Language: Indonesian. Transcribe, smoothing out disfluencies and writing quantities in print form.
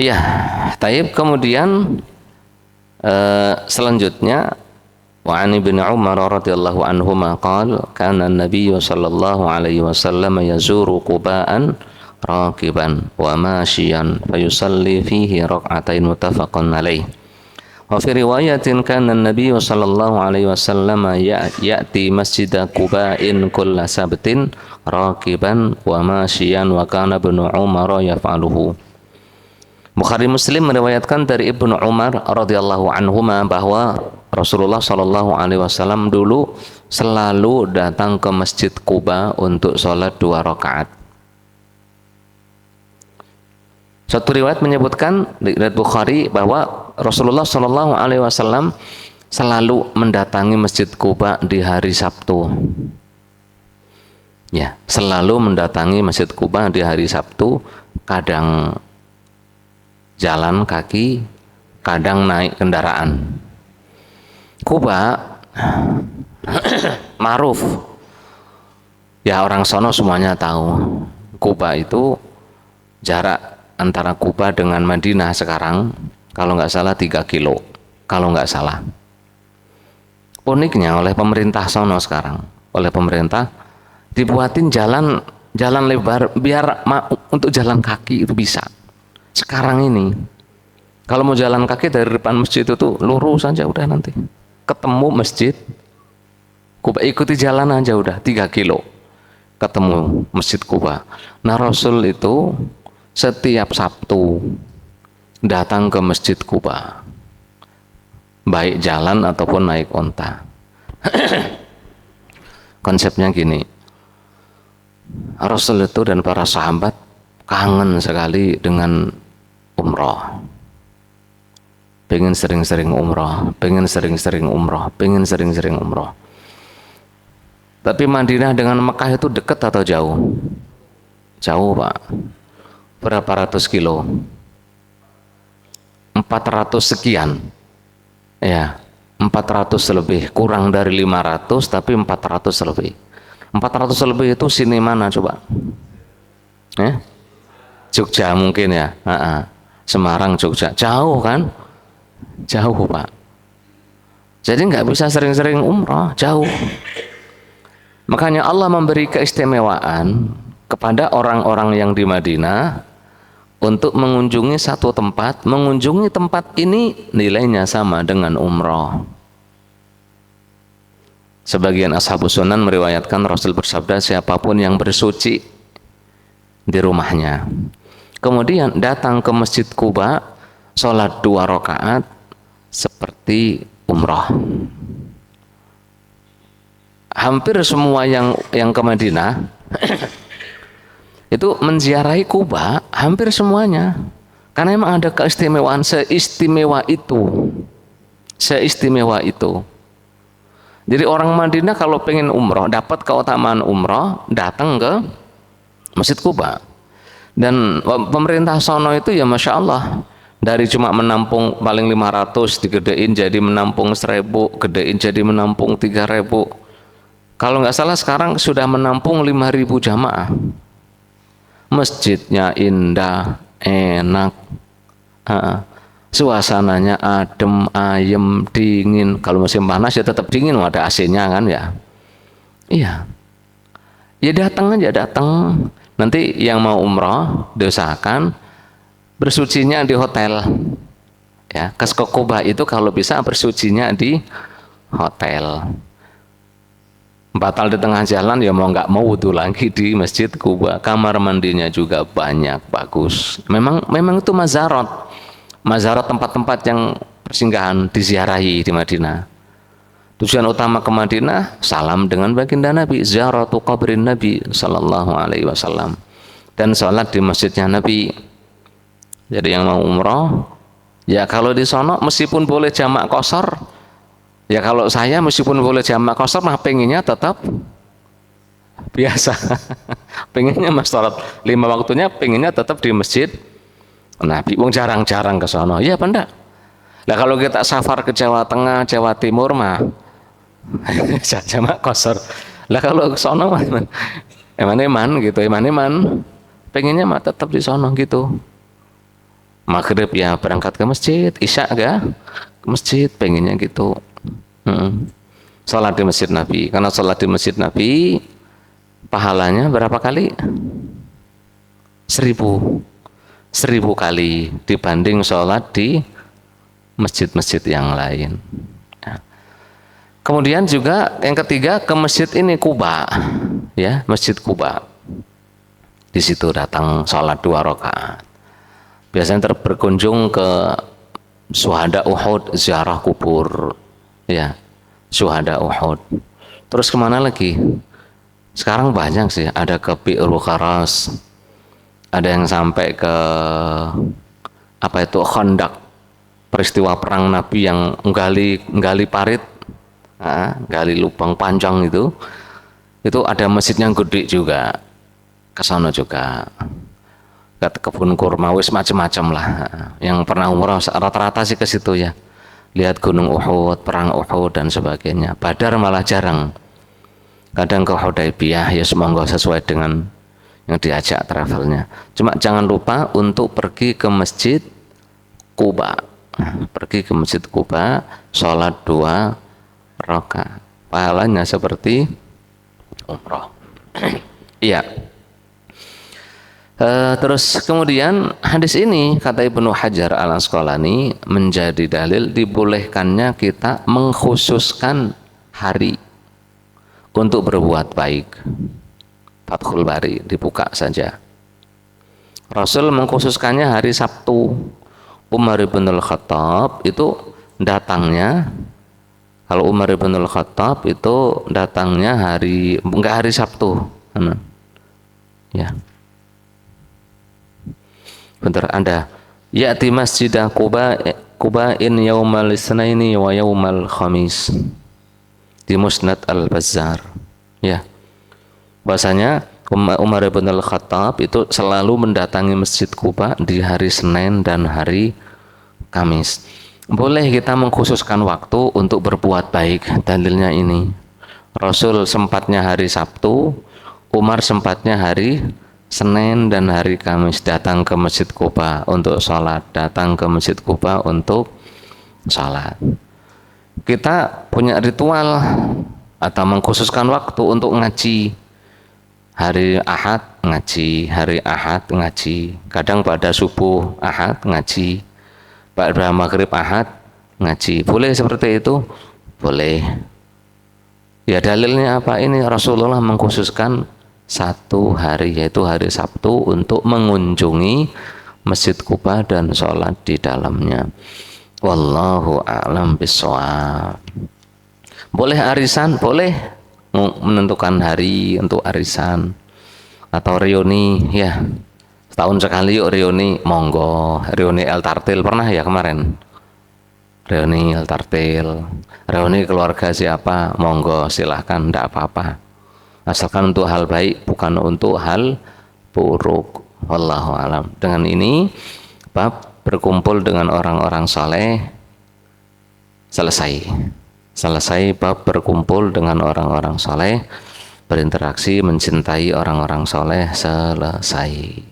Ya, taib. Kemudian selanjutnya wa an ibnu Umar radhiyallahu anhuma qala kana an-nabiy sallallahu alaihi wasallam yazuru Quba'an rakiban wa mashiyan fayusalli fihi rak'atain muttafaqun alaih. Wa fi riwayatin kana an-nabiy sallallahu alaihi wasallam ya'ti masjid Quba'in kulla sabtin rakiban wa mashiyan wa kana ibnu Umar yaf'aluhu. Bukhari Muslim meriwayatkan dari Ibnu Umar radhiyallahu anhuma bahwa Rasulullah Shallallahu alaihi wasallam dulu selalu datang ke Masjid Quba untuk sholat 2 rakaat. Satu riwayat menyebutkan di riwayat Bukhari bahwa Rasulullah Shallallahu alaihi wasallam selalu mendatangi Masjid Quba di hari Sabtu. Ya, selalu mendatangi Masjid Quba di hari Sabtu, kadang jalan kaki, kadang naik kendaraan. Quba ma'ruf, ya orang sono semuanya tahu. Quba itu jarak antara Quba dengan Madinah sekarang kalau nggak salah 3 kilo, kalau nggak salah. Uniknya oleh pemerintah sono sekarang, oleh pemerintah dibuatin jalan lebar biar untuk jalan kaki itu bisa. Sekarang ini kalau mau jalan kaki dari depan masjid itu lurus saja udah, nanti ketemu masjid Quba, ikuti jalan aja udah 3 kilo ketemu Masjid Quba. Nah, Rasul itu setiap Sabtu datang ke Masjid Quba, baik jalan ataupun naik onta. Konsepnya gini, Rasul itu dan para sahabat kangen sekali dengan umroh, pengen sering-sering umroh, pengen sering-sering umroh, pengen sering-sering umroh. Tapi Madinah dengan Mekah itu dekat atau jauh? Jauh, Pak. Berapa ratus kilo? 400 sekian. Ya, 400 lebih, kurang dari 500 tapi 400 lebih. 400 lebih itu sini mana coba? Jogja mungkin ya. Semarang, Jogja, jauh kan? Jauh, Pak. Jadi nggak bisa sering-sering umrah, jauh. Makanya Allah memberi keistimewaan kepada orang-orang yang di Madinah untuk mengunjungi satu tempat. Mengunjungi tempat ini nilainya sama dengan umrah. Sebagian ashabus sunan meriwayatkan Rasul bersabda, siapapun yang bersuci di rumahnya, kemudian datang ke Masjid Quba, sholat 2 rakaat seperti umrah. Hampir semua yang ke Madinah itu menziarahi Quba, hampir semuanya, karena memang ada keistimewaan seistimewa itu. Jadi orang Madinah kalau pengen umrah, dapat keutamaan umrah, datang ke Masjid Quba. Dan pemerintah sono itu ya Masya Allah, dari cuma menampung paling 500 digedein jadi menampung 1000, gedein jadi menampung 3000. Kalau nggak salah sekarang sudah menampung 5000 jamaah. Masjidnya indah, enak, suasananya adem, ayem, dingin. Kalau musim panas ya tetap dingin, ada AC-nya kan ya. Iya, ya datang aja, datang. Nanti yang mau umrah diusahakan bersucinya di hotel. Ya, ke Quba itu kalau bisa bersucinya di hotel. Batal di tengah jalan ya mau nggak mau wudu lagi di Masjid Quba. Kamar mandinya juga banyak, bagus. Memang itu mazarat tempat-tempat yang persinggahan diziarahi di Madinah. Tujuan utama ke Madinah, salam dengan baginda Nabi, ziaratu qabrin Nabi sallallahu alaihi wasallam, dan sholat di masjidnya Nabi. Jadi yang mau umrah, ya kalau di sono meskipun boleh jamak qashar, ya kalau saya meskipun boleh jamak qashar mah pengennya tetap biasa. Pengennya mas sholat 5 waktunya pengennya tetap di masjid Nabi. Wong jarang-jarang ke sono, ya apa enggak? Lah kalau kita safar ke Jawa Tengah, Jawa Timur mah jamak qashar. Lah kalau ke sono mah eman-eman gitu, eman-eman pengennya mah tetap di sono gitu. Maghrib ya berangkat ke masjid, isya ke masjid, pengennya gitu. Sholat di masjid Nabi, karena sholat di masjid Nabi pahalanya berapa kali? 1000 kali dibanding sholat di masjid-masjid yang lain. Kemudian juga yang ketiga ke masjid ini Kuba, ya Masjid Kuba. Di situ datang sholat 2 rakaat. Biasanya berkunjung ke syuhada Uhud, ziarah kubur, ya syuhada Uhud. Terus kemana lagi? Sekarang banyak sih, ada ke Bi'rul Kharas, ada yang sampai ke apa itu Khandaq, peristiwa perang Nabi yang gali parit, gali lubang panjang itu ada masjidnya gede juga, ke sana juga. Ke kebun kurma, wis macam-macam lah. Yang pernah umrah rata-rata sih ke situ ya. Lihat gunung Uhud, perang Uhud dan sebagainya. Badar malah jarang. Kadang ke Hudaybiyah, ya semoga sesuai dengan yang diajak travelnya. Cuma jangan lupa untuk pergi ke Masjid Kuba. Pergi ke Masjid Kuba, sholat 2 rakaat. Pahalanya seperti umrah. Iya. Terus kemudian hadis ini kata Ibnu Hajar Al-Asqalani menjadi dalil dibolehkannya kita mengkhususkan hari untuk berbuat baik. Fathul Bari dibuka saja. Rasul mengkhususkannya hari Sabtu. Umar bin Al-Khattab itu datangnya, kalau Umar bin Al-Khattab itu datangnya enggak hari Sabtu. Ya. Bentar, Anda ya'ti masjidah Quba'in yaumal isnaini wa yaumal khamis di Musnad Al-Bazzar. Ya, bahasanya Umar bin Al-Khattab itu selalu mendatangi Masjid Quba di hari Senin dan hari Kamis. Boleh kita mengkhususkan waktu untuk berbuat baik. Dalilnya ini, Rasul sempatnya hari Sabtu, Umar sempatnya hari Senin dan hari Kamis datang ke Masjid Quba untuk sholat, datang ke Masjid Quba untuk sholat. Kita punya ritual atau mengkhususkan waktu untuk ngaji. Hari Ahad ngaji, hari Ahad ngaji. Kadang pada subuh Ahad ngaji, pada maghrib Ahad ngaji. Boleh seperti itu? Boleh. Ya dalilnya apa ini? Rasulullah mengkhususkan 1 hari, yaitu hari Sabtu, untuk mengunjungi Masjid Quba dan sholat di dalamnya. Wallahu a'lam bishawab. Boleh arisan, boleh menentukan hari untuk arisan atau reuni, ya setahun sekali yuk reuni, monggo. Reuni El Tartil pernah ya kemarin, reuni El Tartil, reuni keluarga siapa, monggo silahkan, tidak apa-apa, asalkan untuk hal baik, bukan untuk hal buruk. Wallahu alam. Dengan ini bab berkumpul dengan orang-orang saleh selesai bab berkumpul dengan orang-orang saleh, berinteraksi, mencintai orang-orang saleh selesai.